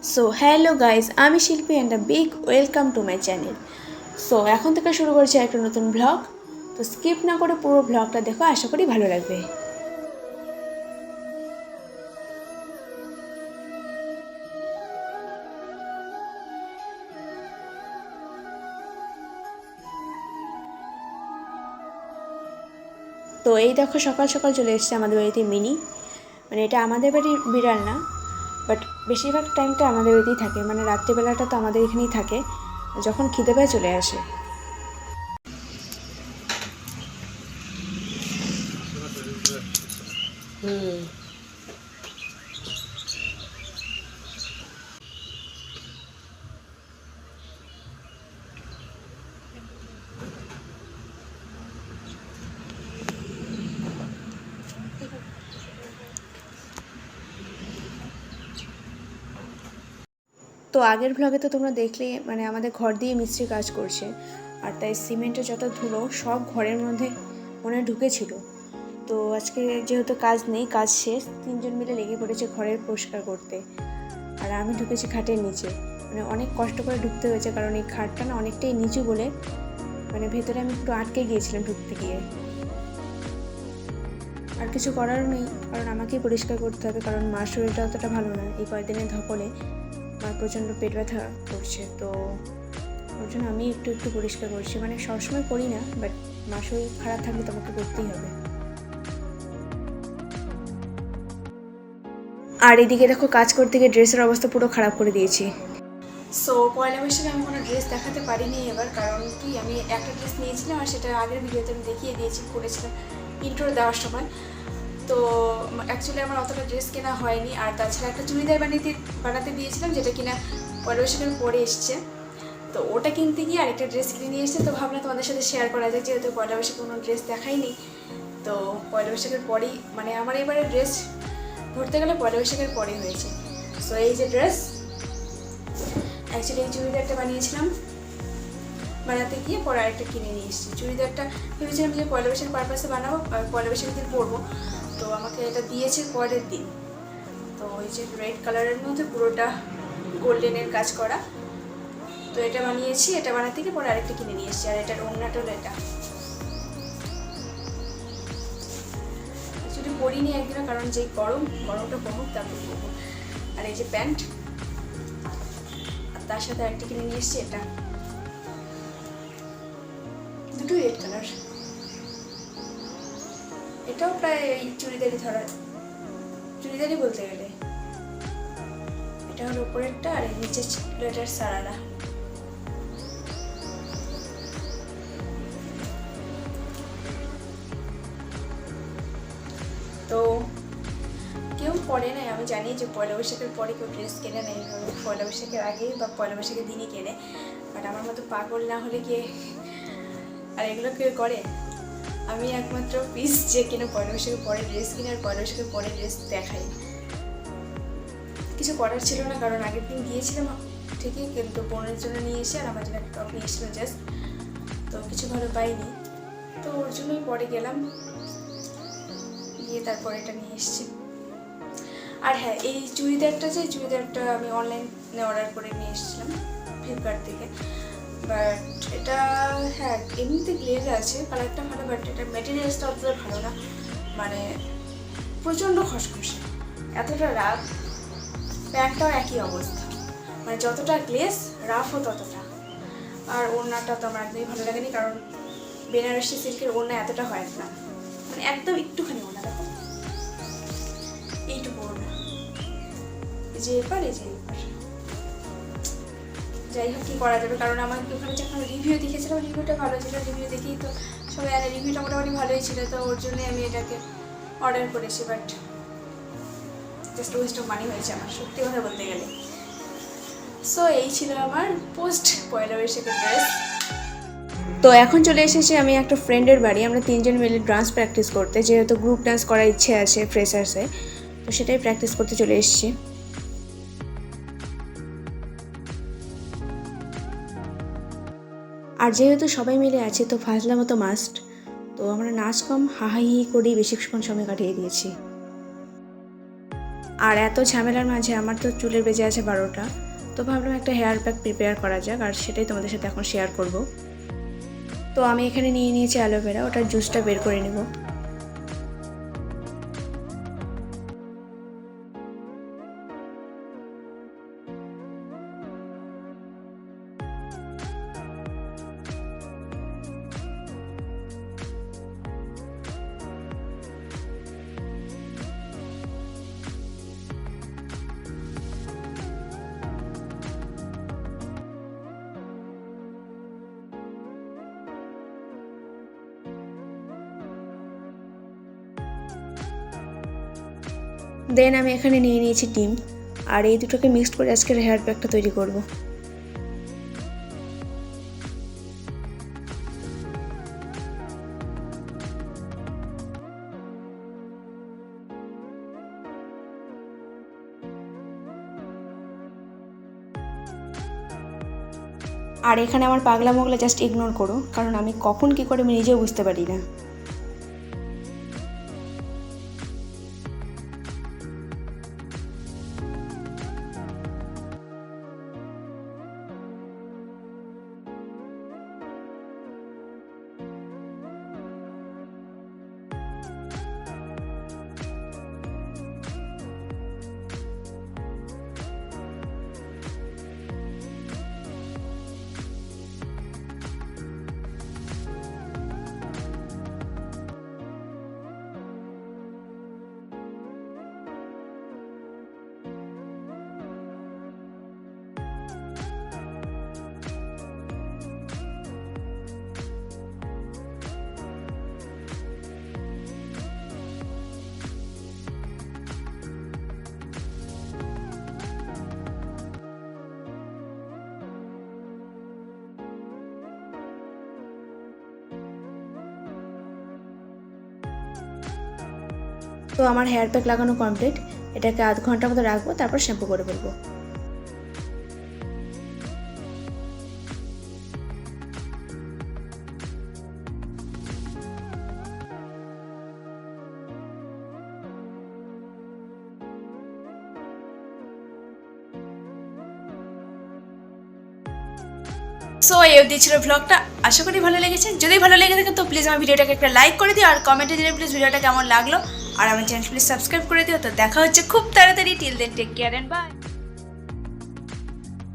So hello guys, আমি শিল্পী and a big welcome to my channel. So এখন থেকে শুরু করছি একটা নতুন ব্লগ। তো স্কিপ না করে পুরো ব্লগটা দেখো, আশা করি ভালো লাগবে। তো এই দেখো, সকাল সকাল চলে এসেছে আমাদের বাড়িতে মিনি। মানে এটা আমাদের বাড়ির বিড়াল না, বাট বেশিরভাগ টাইমটা আমাদের বাড়িতেই থাকে। মানে রাত্রিবেলাটা তো আমাদের এখানেই থাকে, যখন খিদে পায় চলে আসে। তো আগের ব্লগে তো তোমরা দেখলে, মানে আমাদের ঘর দিয়ে মিস্ত্রি কাজ করছে, আর তাই সিমেন্টের যত ধুলো সব ঘরের মধ্যে মনে ঢুকেছিল। তো আজকে যেহেতু কাজ নেই, কাজ শেষ, তিনজন মিলে লেগে পড়েছে ঘরের পরিষ্কার করতে। আর আমি ঢুকেছি খাটের নিচে। মানে অনেক কষ্ট করে ঢুকতে হয়েছে, কারণ এই খাটটা না অনেকটাই নিচু বলে মানে ভেতরে আমি একটু আটকে গিয়েছিলাম ঢুকতে গিয়ে। আর কিছু করারও নেই, কারণ আমাকেই পরিষ্কার করতে হবে, কারণ মার শরীরটা অতটা ভালো না। এই কয়েকদিনের ধকলে মার প্রচণ্ড পেট ব্যথা করছে, তো ওর জন্য আমি একটু একটু পরিষ্কার করছি। মানে সবসময় করি না, বাট মার শরীর খারাপ থাকলে তোমাকে করতেই হবে। আর এদিকে দেখো, কাজ করতে গিয়ে ড্রেসের অবস্থা পুরো খারাপ করে দিয়েছি। সো পয়লা বৈশাখে আমি কোনো ড্রেস দেখাতে পারিনি এবার, কারণ কি আমি একটা ড্রেস নিয়েছিলাম, আর সেটা আগের ভিডিওতে আমি দেখিয়ে দিয়েছি, করেছিলাম ইন্ট্রো দেওয়ার সময়। তো অ্যাকচুয়ালি আমার অতটা ড্রেস কেনা হয়নি। আর তাছাড়া একটা চুড়িদার বানাতে দিয়েছিলাম, যেটা কিনা পয়লা বৈশাখের পরে এসছে। তো ওটা কিনতে গিয়ে আরেকটা ড্রেস কিনে নিয়ে এসছে। তো ভাবলাম তোমাদের সাথে শেয়ার করা যায়, যেহেতু পয়লা বৈশাখে কোনো ড্রেস দেখাইনি। তো পয়লা বৈশাখের পরেই, মানে আমার এবারে ড্রেস ধরতে গেলে পয়লা বৈশাখের পরে হয়েছে। সো এই যে ড্রেস, অ্যাকচুয়ালি এই চুড়িদারটা বানিয়েছিলাম, বানাতে গিয়ে পরে আরেকটা কিনে নিয়ে এসেছি। চুড়িদারটা ভেবেছিলাম যে পয়লা বৈশাখের পারপাসে বানাবো, পয়লা বৈশাখের দিন পরবো। তো আমাকে এটা দিয়েছে পরের দিন। তো ওই যে রেড কালারের মধ্যে পুরোটা গোল্ডেনের কাজ করা, তো এটা বানিয়েছি। এটা বানাতে গিয়ে পরে আরেকটা কিনে নিয়ে এসেছি। আর এটার ওড়নাটা হলো এটা। অ্যাকচুয়ালি পরিনি একদিনও, কারণ যে গরমটা কমুক তারপর পরবো। আর এই যে প্যান্ট, আর তার সাথে আরেকটা কিনে নিয়ে এসেছি, এটা দুটো রেড কালার। এটাও প্রায় এই চুড়িদারই বলতে গেলে। এটা হলো উপরেরটা, আর এই নিচের এটার সারারা। তো কেউ পরে নাই, আমি জানি যে পয়লা বৈশাখের পরে কেউ ড্রেস কেনে নেই, পয়লা বৈশাখের আগে বা পয়লা বৈশাখের দিনই কেনে। বাট আমার মতো পাগল না হলে কে আর এগুলো কেউ করে? আমি একমাত্র পিস যে কিনা পয়লা বৈশাখের পরে ড্রেস কিনে, আর পয়লা বৈশাখের পরে ড্রেস দেখাই। কিছু করার ছিল না, কারণ আগের দিন গিয়েছিলাম ঠিকই, কিন্তু বোনের জন্য নিয়ে এসে আর আমার জন্য একটা টপ নিয়ে এসেছিল জাস্ট। তো কিছু ভালো পাইনি, তো ওর জন্যই পরে গেলাম, গিয়ে তারপরে এটা নিয়ে এসেছি। আর হ্যাঁ, এই চুড়িদারটা আমি অনলাইনে অর্ডার করে নিয়ে এসেছিলাম ফ্লিপকার্ট থেকে। বাট এটা, হ্যাঁ এমনিতে গ্লেজ আছে, কালারটা ভালো, বাট এটার মেটেরিয়ালসটা অতটা ভালো না। মানে প্রচণ্ড খসখসে, এতটা রাফ। প্যান্টটাও একই অবস্থা, মানে যতটা গ্লেজ রাফও ততটা। আর ওড়নাটা তো আমার একদমই ভালো লাগেনি, কারণ বেনারসি সিল্কের ওড়না এতটা হয় না, মানে একদম একটুখানি ওড়না, দেখো এইটুকু ওড়না, যে এবার এই যে এবার। যাই হোক, কী করা যাবে, কারণ আমার ওখানে যখন রিভিউ দেখেছিলাম, রিভিউটা ভালো ছিল। রিভিউ দেখেই তো সবাই আনে, রিভিউটা মোটামুটি ভালোই ছিল, তো ওর জন্যই আমি এটাকে অর্ডার করেছি। But just West of money হয়েছে আমার, সত্যি কথা বলতে গেলে। সো এই ছিল আমার পোস্ট পয়লা বৈশাখের ড্রেস। তো এখন চলে এসেছি আমি একটা ফ্রেন্ডের বাড়ি। আমরা তিনজন মিলে ডান্স প্র্যাকটিস করতে, যেহেতু গ্রুপ ডান্স করার ইচ্ছে আছে ফ্রেশার্সে, তো সেটাই প্র্যাকটিস করতে চলে এসেছি। আর যেহেতু সবাই মিলে আছে, তো ফাজলামো তো মাস্ট। তো আমরা নাচ কম হাহাহি করেই বেশিক্ষণ সময় কাটিয়ে দিয়েছি। আর এত ঝামেলার মাঝে আমার তো চুলের বেজে আছে 12টা, তো ভাবলাম একটা হেয়ার প্যাক প্রিপেয়ার করা যাক, আর সেটাই তোমাদের সাথে এখন শেয়ার করব। তো আমি এখানে নিয়ে নিয়েছি অ্যালোভেরা, ওটার জুসটা বের করে নেব। দেন আমি এখানে নিয়ে নিয়েছি ডিম, আর এই দুটোকে মিক্সড করে আজকের হেয়ার প্যাকটা তৈরি করব। আর এখানে আমার পাগলামোগুলো জাস্ট ইগনোর করো, কারণ আমি কখন কী করে আমি নিজেও বুঝতে পারি না। তো আমার হেয়ার প্যাক লাগানো কমপ্লিট, এটাকে আধ ঘন্টার মতো রাখবো, তারপর শ্যাম্পু করে ফেলবো। সো এই অবধি ছিল ব্লগটা, আশা করি ভালো লেগেছে। যদি ভালো লেগে থাকে তো প্লিজ আমার ভিডিওটাকে একটা লাইক করে দিও, আর কমেন্টে দিলে প্লিজ ভিডিওটা কেমন লাগলো, আর আমার চ্যানেল প্লিজ সাবস্ক্রাইব করে দিও। তো দেখা হচ্ছে খুব তাড়াতাড়ি। Till then take care and by.